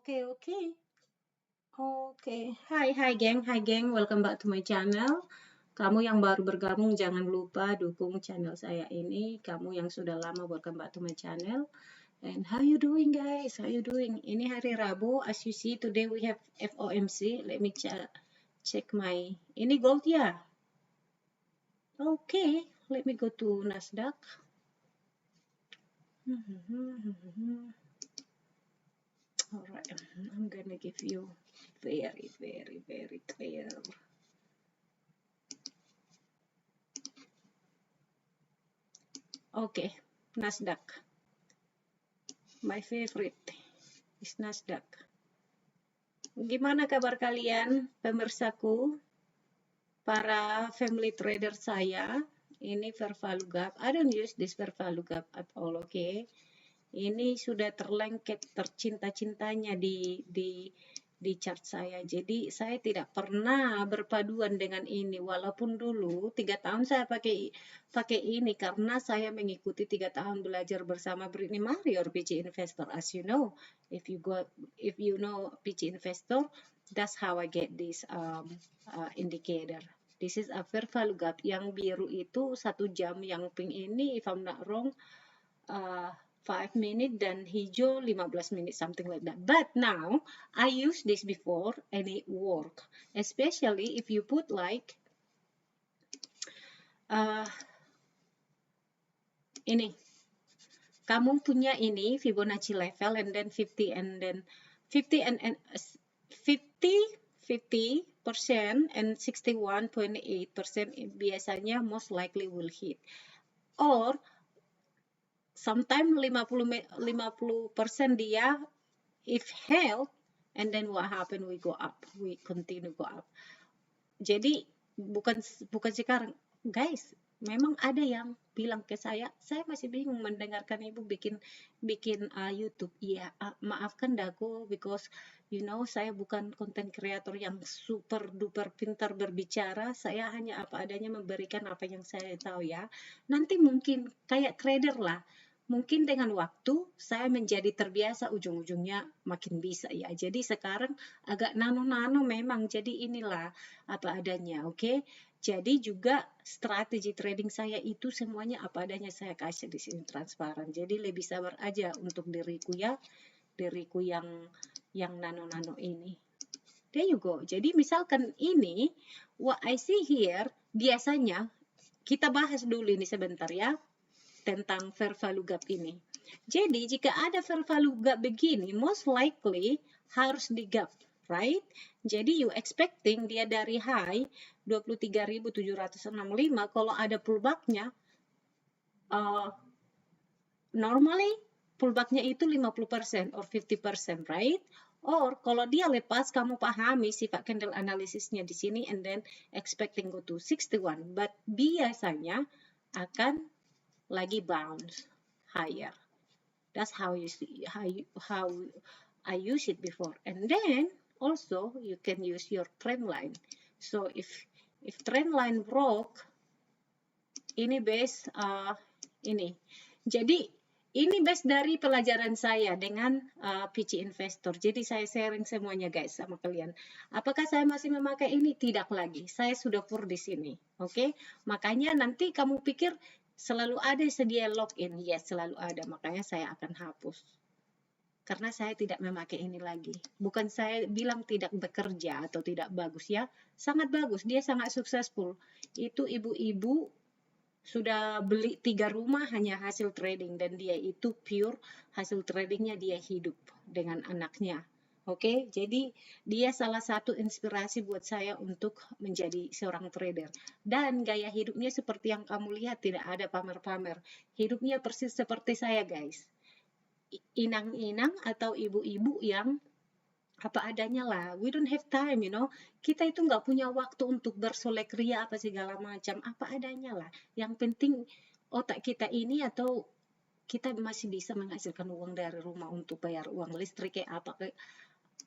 Oke. Hai geng, welcome back to my channel. Kamu yang baru bergabung jangan lupa dukung channel saya ini. Kamu yang sudah lama welcome back to my channel. And how you doing guys? How you doing? Ini hari Rabu, as you see today we have FOMC. Let me check my, ini gold ya? Okay, let me go to Nasdaq. Alright, I'm gonna give you very clear. Okay, Nasdaq. My favorite is Nasdaq. Gimana kabar kalian, pemirsaku, para family trader saya? Ini fair value gap. I don't use this fair value gap at all, okay? Ini sudah terlengket tercinta-cintanya di chart saya. Jadi saya tidak pernah berpaduan dengan ini, walaupun dulu 3 tahun saya pakai ini karena saya mengikuti 3 tahun belajar bersama Britney Marior, PG Investor. As you know, if you know PG Investor, that's how I get this indicator. This is a fair value gap. Yang biru itu 1 jam, yang pink ini if I'm not wrong 5 minutes, dan hijau 15 minutes, something like that. But now I use this before and it work, especially if you put like ini, kamu punya ini Fibonacci level and then 50 and then 50 and 50% and 61.8% biasanya most likely will hit, or sometimes 50% dia if held and then what happen, we go up, we continue go up. Jadi bukan sekarang guys, memang ada yang bilang ke saya masih bingung mendengarkan ibu bikin YouTube. Iya, maafkan daku, because you know saya bukan content creator yang super duper pintar berbicara. Saya hanya apa adanya memberikan apa yang saya tahu ya. Nanti mungkin kayak trader lah, mungkin dengan waktu saya menjadi terbiasa, ujung-ujungnya makin bisa ya. Jadi sekarang agak nano-nano memang, jadi inilah apa adanya, oke? Jadi juga strategi trading saya itu semuanya apa adanya saya kasih di sini, transparan. Jadi lebih sabar aja untuk diriku ya, diriku yang nano-nano ini. There you go. Jadi misalkan ini, what I see here, biasanya kita bahas dulu ini sebentar ya, tentang fair value gap ini. Jadi jika ada fair value gap begini, most likely harus di gap, right? Jadi you expecting dia dari high 23.765, kalau ada pullbacknya, normally pullbacknya itu 50% or 50%, right? Or kalau dia lepas, kamu pahami sifat candle analisisnya di sini and then expecting go to 61, but biasanya akan lagi bounce higher. That's how you see, how I use it before. And then also you can use your trend line. So if trend line broke, ini base ini. Jadi ini base dari pelajaran saya dengan PG Investor. Jadi saya sharing semuanya guys sama kalian. Apakah saya masih memakai ini? Tidak lagi. Saya sudah pur di sini. Oke? Makanya nanti kamu pikir selalu ada sedia login. Yes, selalu ada. Makanya saya akan hapus. Karena saya tidak memakai ini lagi. Bukan saya bilang tidak bekerja atau tidak bagus ya. Sangat bagus. Dia sangat successful. Itu ibu-ibu sudah beli 3 rumah hanya hasil trading, dan dia itu pure hasil tradingnya, dia hidup dengan anaknya. Oke, jadi dia salah satu inspirasi buat saya untuk menjadi seorang trader. Dan gaya hidupnya seperti yang kamu lihat, tidak ada pamer-pamer. Hidupnya persis seperti saya guys. Inang-inang atau ibu-ibu yang apa adanya lah. We don't have time, you know. Kita itu nggak punya waktu untuk bersolek ria apa segala macam. Apa adanya lah. Yang penting otak kita ini, atau kita masih bisa menghasilkan uang dari rumah untuk bayar uang listrik kayak apa,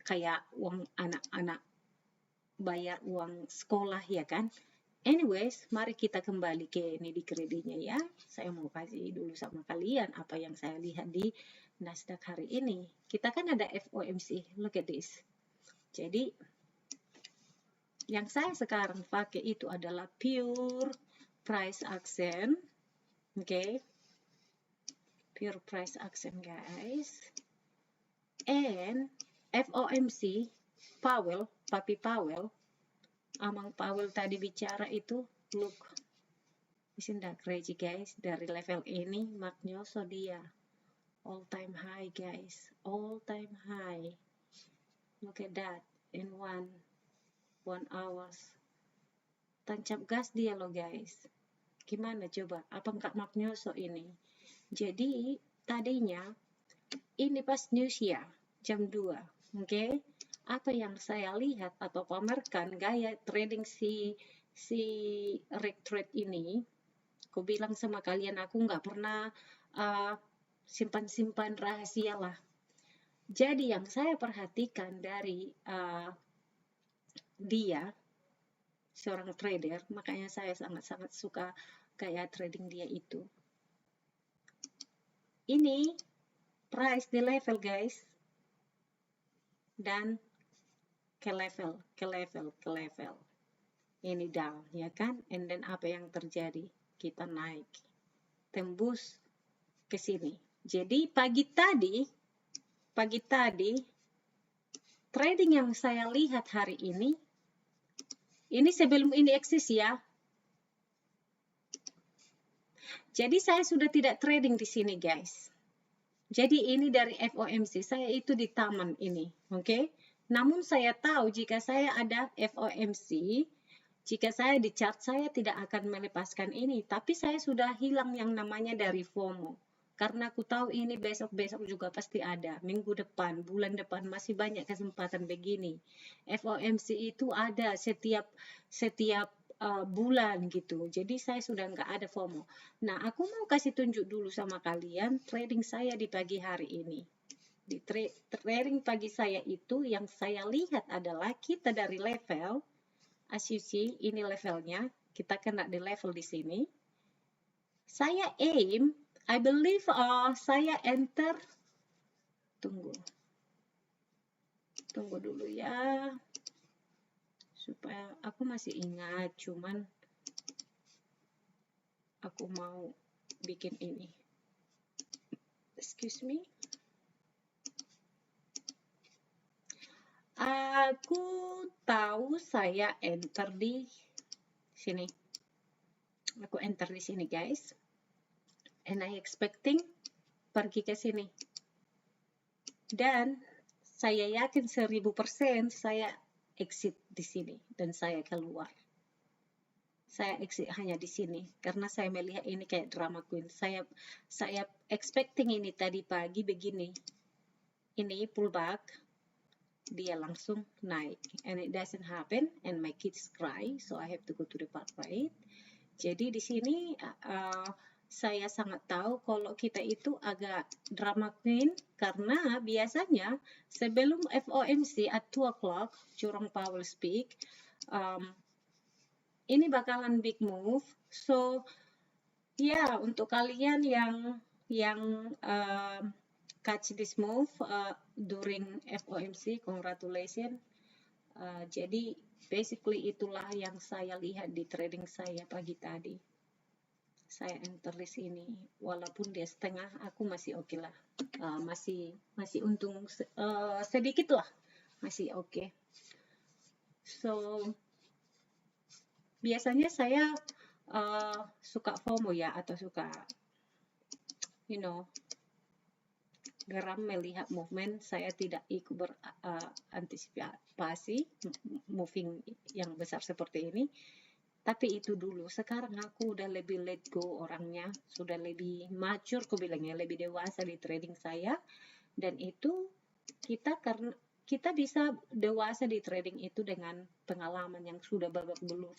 kayak uang anak-anak, bayar uang sekolah ya kan. Anyways, mari kita kembali ke nitty-gritty-nya ya. Saya mau kasih dulu sama kalian apa yang saya lihat di Nasdaq hari ini. Kita kan ada FOMC, look at this. Jadi yang saya sekarang pakai itu adalah pure price action, okay? Pure price action, guys. And FOMC, Papi Powell, Amang Powell tadi bicara itu, look, isn't that crazy, guys? Dari level ini, Magnoso dia all time high, guys, all time high. Look at that in one hours. Tancap gas dia loh, guys. Gimana coba? Apa enggak Magnoso ini? Jadi tadinya ini pas news ya, jam 2, oke? Apa yang saya lihat atau pamerkan gaya trading si Rick Trade ini, aku bilang sama kalian, aku nggak pernah simpan-simpan rahasia lah. Jadi yang saya perhatikan dari dia, seorang trader, makanya saya sangat-sangat suka gaya trading dia itu. Ini price di level, guys, dan ke level. Ini down, ya kan? And then apa yang terjadi? Kita naik, tembus ke sini. Jadi pagi tadi trading yang saya lihat hari ini sebelum ini eksis ya. Jadi saya sudah tidak trading di sini, guys. Jadi ini dari FOMC, saya itu di taman ini, oke? Namun saya tahu jika saya ada FOMC, jika saya di chart, saya tidak akan melepaskan ini. Tapi saya sudah hilang yang namanya dari FOMO. Karena aku tahu ini besok-besok juga pasti ada. Minggu depan, bulan depan masih banyak kesempatan begini. FOMC itu ada setiap bulan gitu. Jadi saya sudah nggak ada FOMO. Nah, aku mau kasih tunjuk dulu sama kalian trading saya di pagi hari ini. Di trading pagi saya itu yang saya lihat adalah kita dari level, as you see, ini levelnya, kita kena di level di sini. Saya aim, I believe saya enter, tunggu dulu ya. Supaya aku masih ingat, cuman aku mau bikin ini. Excuse me. Aku tahu saya enter di sini. Aku enter di sini, guys. And I expecting pergi ke sini. Dan saya yakin 1000% saya exit di sini dan saya keluar. Saya exit hanya di sini karena saya melihat ini kayak drama queen. Saya expecting ini tadi pagi begini. Ini pullback, dia langsung naik. And it doesn't happen and my kids cry, so I have to go to the part right. Jadi di sini saya sangat tahu kalau kita itu agak drama queen karena biasanya sebelum FOMC at 2 o'clock, Jerome Powell speak, ini bakalan big move. So ya, untuk kalian yang catch this move during FOMC, congratulations. Jadi basically itulah yang saya lihat di trading saya pagi tadi. Saya enter di sini, walaupun dia setengah, aku masih oke lah, masih untung sedikit lah, masih oke. So biasanya saya suka FOMO ya, atau suka geram melihat movement. Saya tidak ikut berantisipasi moving yang besar seperti ini. Tapi itu dulu. Sekarang aku udah lebih let go orangnya, sudah lebih mature, aku bilangnya lebih dewasa di trading saya. Dan itu karena kita bisa dewasa di trading itu dengan pengalaman yang sudah babak belur,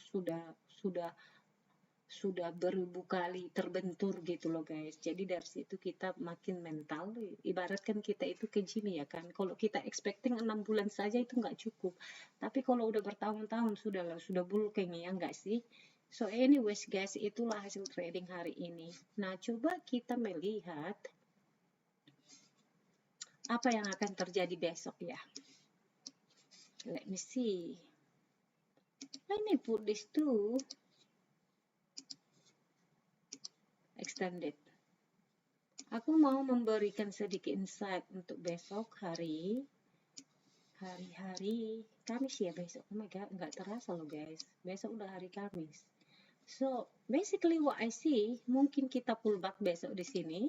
sudah beribu kali terbentur gitu loh, guys. Jadi dari situ kita makin mental. Ibaratkan kita itu ke gym ya kan, kalau kita expecting 6 bulan saja itu nggak cukup, tapi kalau udah bertahun-tahun sudah bulking ya nggak sih. So anyways guys, itulah hasil trading hari ini. Nah, coba kita melihat apa yang akan terjadi besok ya? Let me see. Let me put this to extended. Aku mau memberikan sedikit insight untuk besok hari Kamis ya besok. Oh my god, nggak terasa loh guys. Besok udah hari Kamis. So, basically what I see, mungkin kita pullback besok di sini.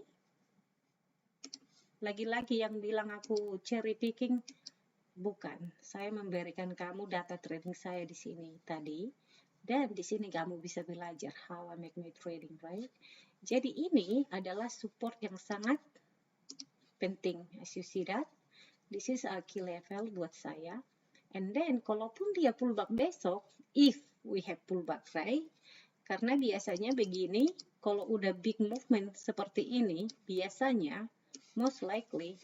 Lagi-lagi yang bilang aku cherry picking, bukan. Saya memberikan kamu data trading saya di sini tadi. Dan di sini kamu bisa belajar how I make my trading, right? Jadi ini adalah support yang sangat penting. As you see that, this is a key level buat saya. And then, kalaupun dia pullback besok, if we have pullback, right? Karena biasanya begini, kalau udah big movement seperti ini, biasanya, most likely,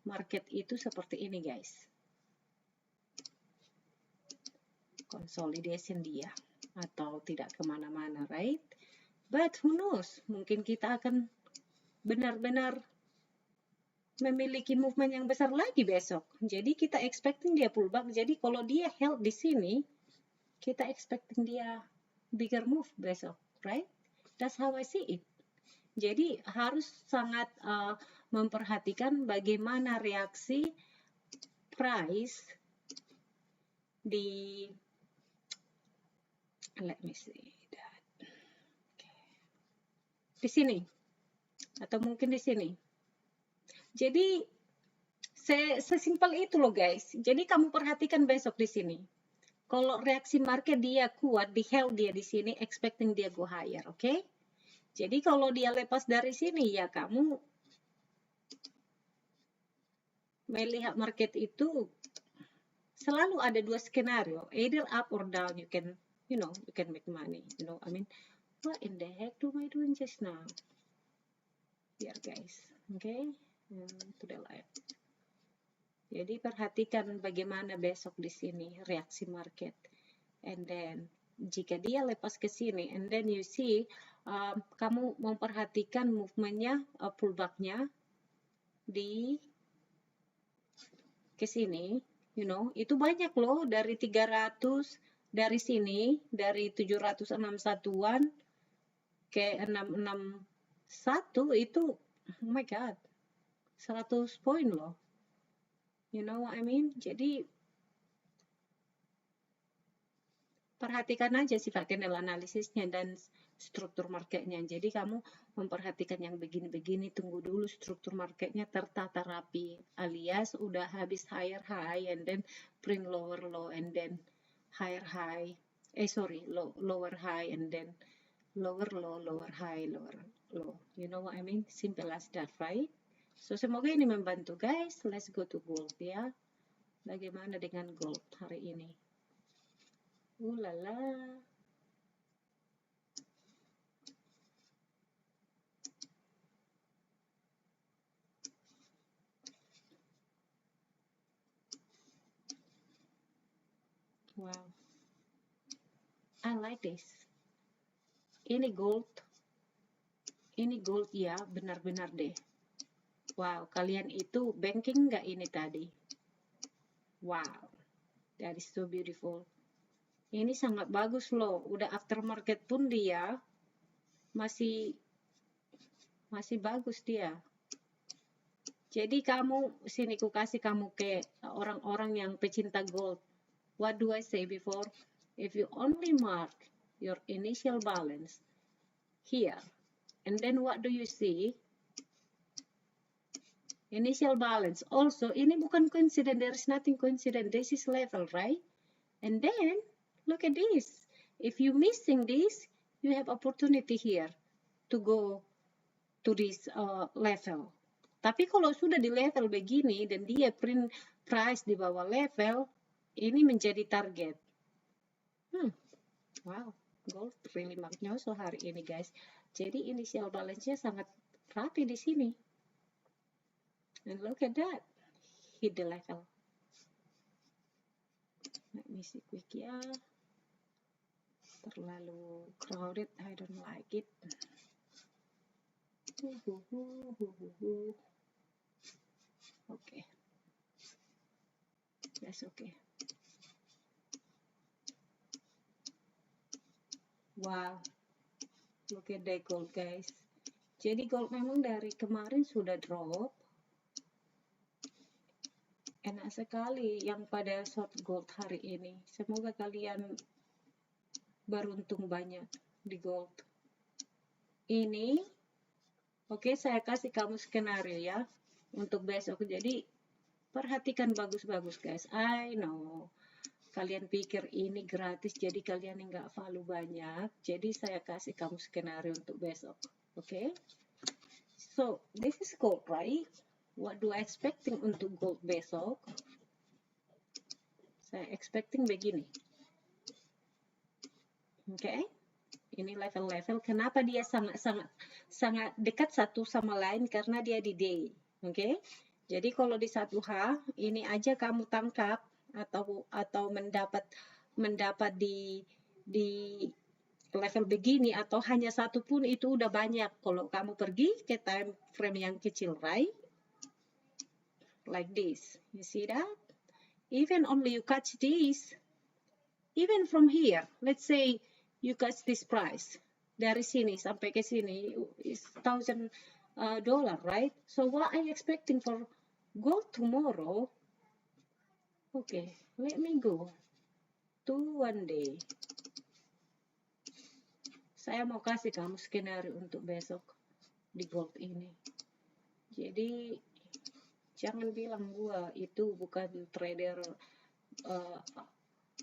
market itu seperti ini, guys. Consolidation dia, atau tidak kemana-mana, right? But who knows, mungkin kita akan benar-benar memiliki movement yang besar lagi besok. Jadi kita expecting dia pullback. Jadi kalau dia held di sini, kita expecting dia bigger move besok, right? That's how I see it. Jadi harus sangat memperhatikan bagaimana reaksi price di, let me see that. Okay. Di sini atau mungkin di sini. Jadi sesimpel itu loh guys. Jadi kamu perhatikan besok di sini. Kalau reaksi market dia kuat, di held dia di sini, expecting dia go higher, oke? Okay? Jadi kalau dia lepas dari sini ya kamu melihat market itu selalu ada dua skenario, either up or down. You can, you can make money. I mean, what in the heck do I doing just now? Here guys, okay? To the left. Jadi perhatikan bagaimana besok di sini reaksi market. And then jika dia lepas ke sini, and then you see, kamu memperhatikan movementnya, pullbacknya di ke sini, itu banyak loh, dari 300, dari sini, dari 761-an ke 661 itu, oh my god, 100 poin loh. You know what I mean? Jadi perhatikan aja sifat candle analisisnya dan struktur marketnya. Jadi kamu memperhatikan yang begini-begini, tunggu dulu struktur marketnya tertata rapi, alias udah habis higher high and then print lower low and then higher high, lower high and then lower low, lower high, lower low. You know what I mean? Simple as that, right? So semoga ini membantu guys. Let's go to gold ya. Bagaimana dengan gold hari ini? Lala. Wow. I like this. Ini gold ya, benar-benar deh. Wow, kalian itu banking nggak ini tadi? Wow, that is so beautiful. Ini sangat bagus loh. Udah aftermarket pun dia masih bagus dia. Jadi kamu sini ku kasih kamu ke orang-orang yang pecinta gold. What do I say before? If you only mark your initial balance here, and then what do you see? Initial balance. Also, ini bukan coincident. There is nothing coincident. This is level, right? And then, look at this. If you missing this, you have opportunity here to go to this level. Tapi kalau sudah di level begini dan dia print price di bawah level, ini menjadi target. Wow, gold really magnoso hari ini guys. Jadi initial balance-nya sangat rapi di sini. And look at that, hit the level. Let me see quick ya. Terlalu crowded, I don't like it. Okay, that's okay. Wow, look at that gold, guys. Jadi gold memang dari kemarin sudah drop. Enak sekali yang pada short gold hari ini. Semoga kalian beruntung banyak di gold. Ini, oke, saya kasih kamu skenario ya untuk besok. Jadi perhatikan bagus-bagus, guys. I know kalian pikir ini gratis, jadi kalian nggak value banyak. Jadi saya kasih kamu skenario untuk besok. Oke? So, this is gold, right? What do I expecting untuk gold besok? Saya expecting begini. Oke? Ini level-level. Kenapa dia sangat dekat satu sama lain? Karena dia di day. Oke? Jadi kalau di 1H, ini aja kamu tangkap atau mendapat di level begini atau hanya satu pun itu udah banyak. Kalau kamu pergi ke time frame yang kecil, right? Like this. You see that? Even only you catch this, even from here, let's say you catch this price. Dari sini sampai ke sini is $1,000, right? So what are you expecting for gold tomorrow? Okay, let me go to 1 day. Saya mau kasih kamu skenario untuk besok di gold ini. Jadi jangan bilang gua itu bukan trader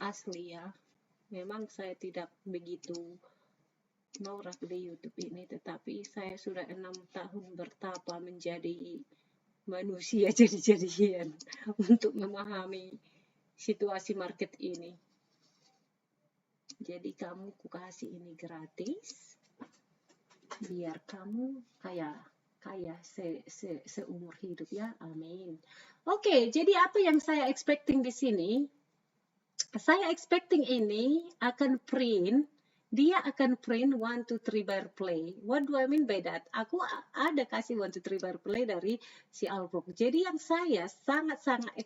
asli ya. Memang saya tidak begitu norak di YouTube ini, tetapi saya sudah 6 tahun bertapa menjadi manusia jadi-jadian untuk memahami situasi market ini. Jadi kamu kukasih ini gratis biar kamu kaya seumur hidup ya, amin. Oke, jadi apa yang saya expecting di sini? Saya expecting ini akan print, dia akan print 1 to 3 bar play. What do I mean by that? Aku ada kasih 1 to 3 bar play dari si Albrook. Jadi yang saya sangat-sangat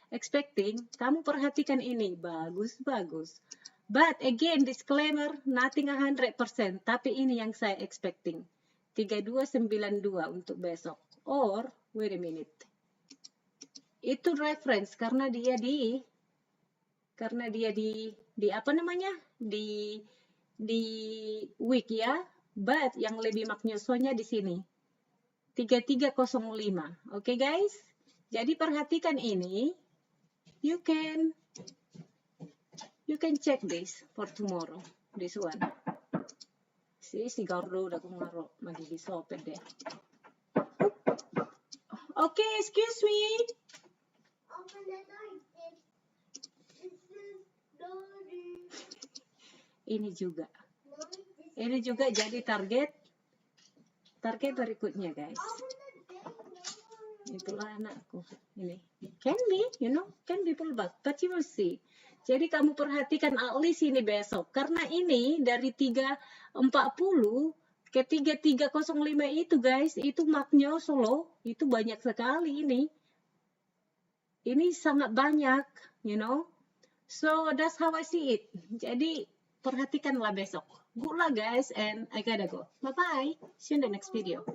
expecting, kamu perhatikan ini, bagus-bagus. But again, disclaimer, nothing 100%, tapi ini yang saya expecting. 3292 untuk besok. Or, wait a minute. Itu reference karena dia di apa namanya? Di week ya. But yang lebih magniosonya di sini. 3305. Oke, guys? Jadi perhatikan ini. You can check this for tomorrow. This one. Si Gardo udah ngaruh magiging sopet deh. Okay, excuse me. Open the door. Ini juga jadi target berikutnya, guys. Itulah anakku. Ini can be pullback, but you will see. Jadi kamu perhatikan at least ini besok. Karena ini dari 340 ke 3305 itu, guys, itu magnoso loh. Itu banyak sekali ini. Ini sangat banyak, So that's how I see it. Jadi perhatikanlah besok. Good luck, guys, and I gotta go. Bye-bye. See you in the next video.